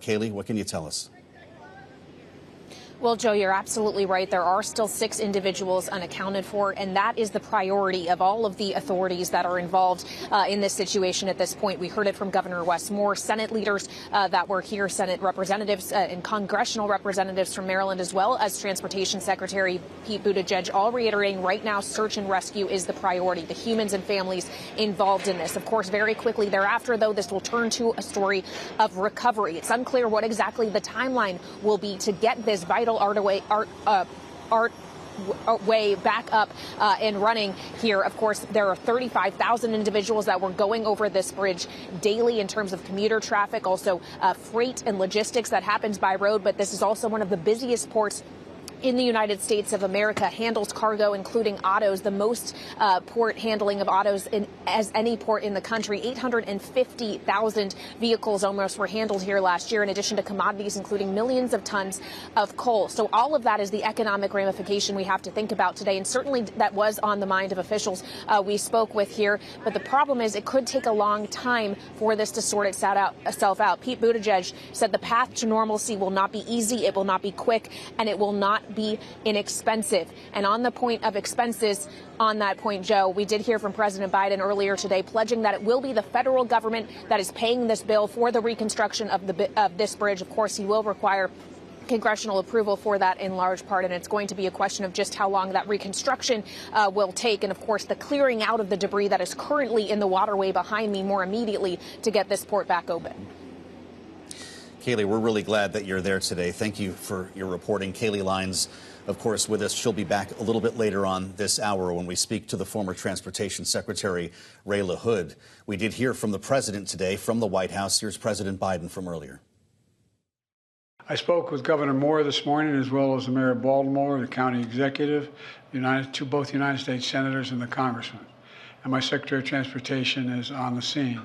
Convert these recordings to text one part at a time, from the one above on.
Kailey, what can you tell us? Well, Joe, you're absolutely right. There are still 6 individuals unaccounted for, and that is the priority of all of the authorities that are involved in this situation at this point. We heard it from Governor Wes Moore, Senate leaders that were here, Senate representatives and congressional representatives from Maryland, as well as Transportation Secretary Pete Buttigieg, all reiterating right now search and rescue is the priority, the humans and families involved in this. Of course, very quickly thereafter, though, this will turn to a story of recovery. It's unclear what exactly the timeline will be to get this vital way back up and running here. Of course, there are 35,000 individuals that were going over this bridge daily in terms of commuter traffic, also freight and logistics that happens by road. But this is also one of the busiest ports in the United States of America, handles cargo, including autos, the most port handling of autos as any port in the country. 850,000 vehicles almost were handled here last year, in addition to commodities, including millions of tons of coal. So all of that is the economic ramification we have to think about today. And certainly that was on the mind of officials we spoke with here. But the problem is it could take a long time for this to sort itself out. Pete Buttigieg said the path to normalcy will not be easy, it will not be quick, and it will not be inexpensive. And on the point of expenses, on that point, Joe, we did hear from President Biden earlier today pledging that it will be the federal government that is paying this bill for the reconstruction of this bridge. Of course, he will require congressional approval for that in large part, and it's going to be a question of just how long that reconstruction will take, and of course the clearing out of the debris that is currently in the waterway behind me more immediately to get this port back open. Kailey, we're really glad that you're there today. Thank you for your reporting. Kailey Leinz, of course, with us. She'll be back a little bit later on this hour when we speak to the former Transportation Secretary, Ray LaHood. We did hear from the president today from the White House. Here's President Biden from earlier. I spoke with Governor Moore this morning, as well as the mayor of Baltimore, the county executive, both United States senators and the congressman. And my Secretary of Transportation is on the scene.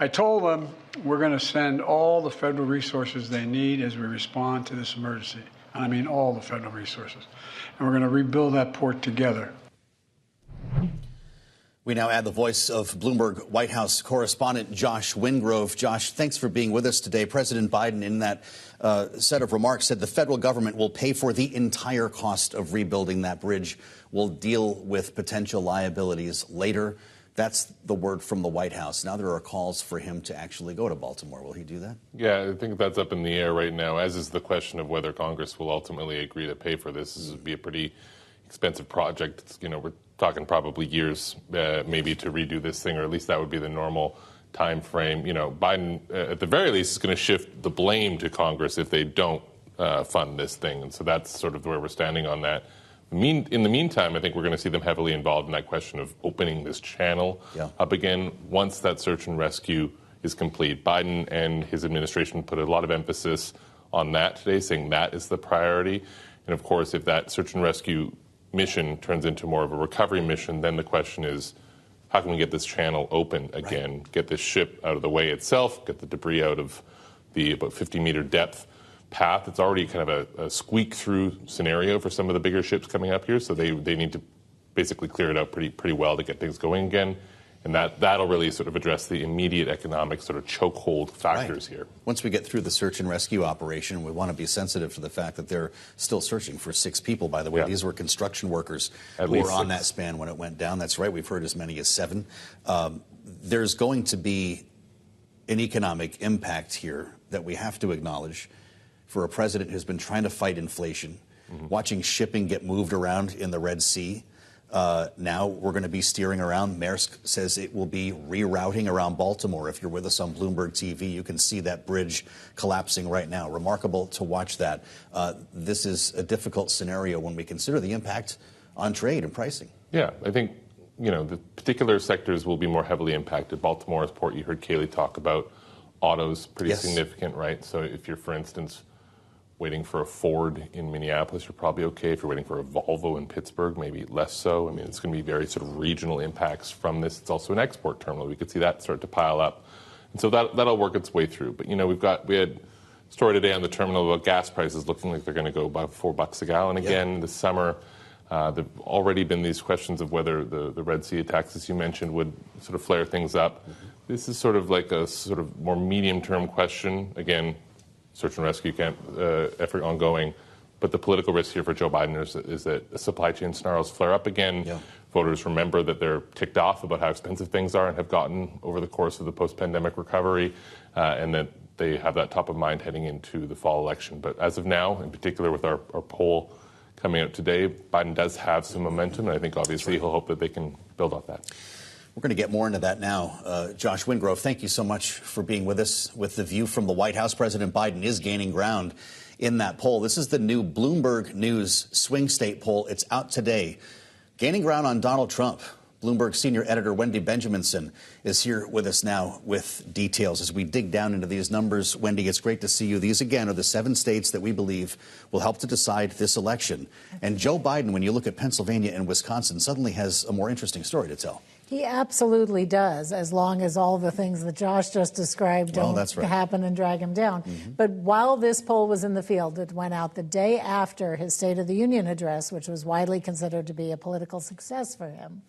I told them we're going to send all the federal resources they need as we respond to this emergency. And I mean all the federal resources. And we're going to rebuild that port together. We now add the voice of Bloomberg White House correspondent Josh Wingrove. Josh, thanks for being with us today. President Biden, in that set of remarks, said the federal government will pay for the entire cost of rebuilding that bridge. We'll deal with potential liabilities later. That's the word from the White House. Now there are calls for him to actually go to Baltimore. Will he do that? Yeah, I think that's up in the air right now, as is the question of whether Congress will ultimately agree to pay for this. This would be a pretty expensive project. It's, we're talking probably years maybe to redo this thing, or at least that would be the normal time frame. Biden, at the very least, is going to shift the blame to Congress if they don't fund this thing. And so that's sort of where we're standing on that. In the meantime, I think we're going to see them heavily involved in that question of opening this channel up again once that search and rescue is complete. Biden and his administration put a lot of emphasis on that today, saying that is the priority. And of course, if that search and rescue mission turns into more of a recovery mission, then the question is, how can we get this channel open again, get this ship out of the way itself, get the debris out of the about 50-meter depth path? It's already kind of a squeak-through scenario for some of the bigger ships coming up here, so they need to basically clear it out pretty well to get things going again. And that'll really sort of address the immediate economic sort of chokehold factors here. Once we get through the search and rescue operation, we want to be sensitive to the fact that they're still searching for 6 people, by the way. These were construction workers who were on that span when it went down. That's right. We've heard as many as 7. There's going to be an economic impact here that we have to acknowledge for a president who's been trying to fight inflation, watching shipping get moved around in the Red Sea. Now we're going to be steering around. Maersk says it will be rerouting around Baltimore. If you're with us on Bloomberg TV, you can see that bridge collapsing right now. Remarkable to watch that. This is a difficult scenario when we consider the impact on trade and pricing. Yeah, I think, the particular sectors will be more heavily impacted. Baltimore's port, you heard Kailey talk about. Autos, pretty significant, right? So if you're, for instance, waiting for a Ford in Minneapolis, you're probably okay. If you're waiting for a Volvo in Pittsburgh, maybe less so. I mean, it's going to be very sort of regional impacts from this. It's also an export terminal. We could see that start to pile up. And so that'll work its way through. But, we had a story today on the terminal about gas prices looking like they're going to go by $4 a gallon again this summer. There have already been these questions of whether the Red Sea attacks, as you mentioned, would sort of flare things up. This is sort of like a sort of more medium-term question. Again, search and rescue effort ongoing. But the political risk here for Joe Biden is that supply chain snarls flare up again. Yeah. Voters remember that they're ticked off about how expensive things are and have gotten over the course of the post-pandemic recovery, and that they have that top of mind heading into the fall election. But as of now, in particular with our poll coming out today, Biden does have some momentum, and I think obviously he'll hope that they can build off that. We're going to get more into that now. Josh Wingrove, thank you so much for being with us. With the view from the White House, President Biden is gaining ground in that poll. This is the new Bloomberg News swing state poll. It's out today. Gaining ground on Donald Trump. Bloomberg senior editor Wendy Benjaminson is here with us now with details as we dig down into these numbers. Wendy, it's great to see you. These, again, are the 7 states that we believe will help to decide this election. And Joe Biden, when you look at Pennsylvania and Wisconsin, suddenly has a more interesting story to tell. He absolutely does, as long as all the things that Josh just described don't happen and drag him down. Mm-hmm. But while this poll was in the field, it went out the day after his State of the Union address, which was widely considered to be a political success for him.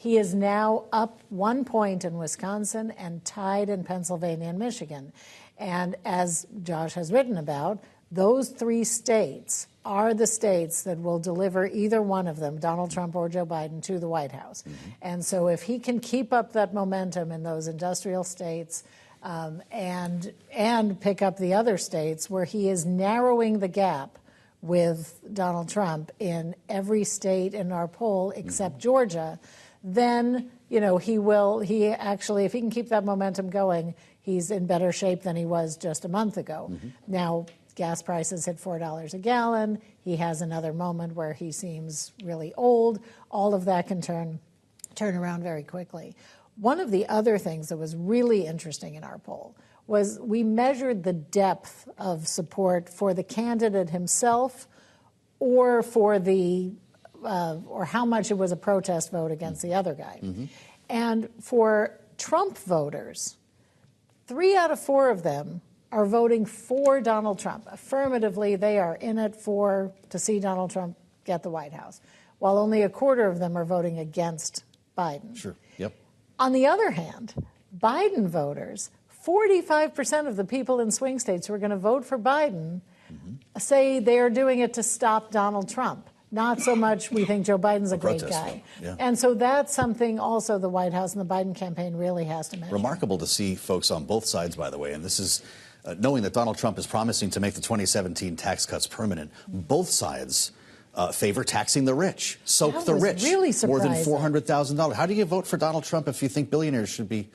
He is now up 1 point in Wisconsin and tied in Pennsylvania and Michigan. And as Josh has written about, those 3 states are the states that will deliver either one of them, Donald Trump or Joe Biden, to the White House. Mm-hmm. And so if he can keep up that momentum in those industrial states and pick up the other states where he is narrowing the gap with Donald Trump in every state in our poll except mm-hmm. Georgia, then, he actually, if he can keep that momentum going, he's in better shape than he was just a month ago. Mm-hmm. Now, gas prices hit $4 a gallon. He has another moment where he seems really old. All of that can turn around very quickly. One of the other things that was really interesting in our poll was we measured the depth of support for the candidate himself or for or how much it was a protest vote against the other guy. Mm-hmm. And for Trump voters, 3 out of 4 of them are voting for Donald Trump. Affirmatively, they are in it to see Donald Trump get the White House, while only a quarter of them are voting against Biden. Sure. Yep. On the other hand, Biden voters, 45% of the people in swing states who are going to vote for Biden mm-hmm. say they are doing it to stop Donald Trump. Not so much we think Joe Biden's a great guy. Yeah. And so that's something also the White House and the Biden campaign really has to mention. Remarkable to see folks on both sides, by the way, and this is knowing that Donald Trump is promising to make the 2017 tax cuts permanent. Both sides favor taxing the rich, soak the rich, really more than $400,000. How do you vote for Donald Trump if you think billionaires should be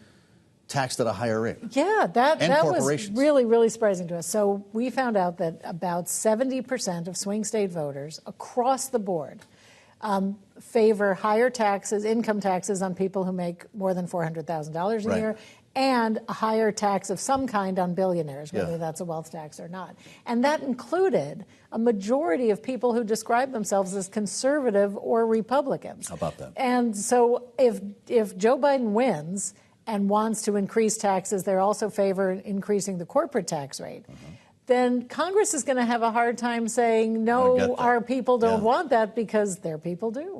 taxed at a higher rate? Yeah, that was really, really surprising to us. So we found out that about 70% of swing state voters across the board favor higher taxes, income taxes on people who make more than $400,000 a year, and a higher tax of some kind on billionaires, whether that's a wealth tax or not. And that included a majority of people who describe themselves as conservative or Republicans. How about that? And so if Joe Biden wins and wants to increase taxes, they also favor increasing the corporate tax rate. Mm-hmm. Then Congress is going to have a hard time saying, no, our people don't want that, because their people do.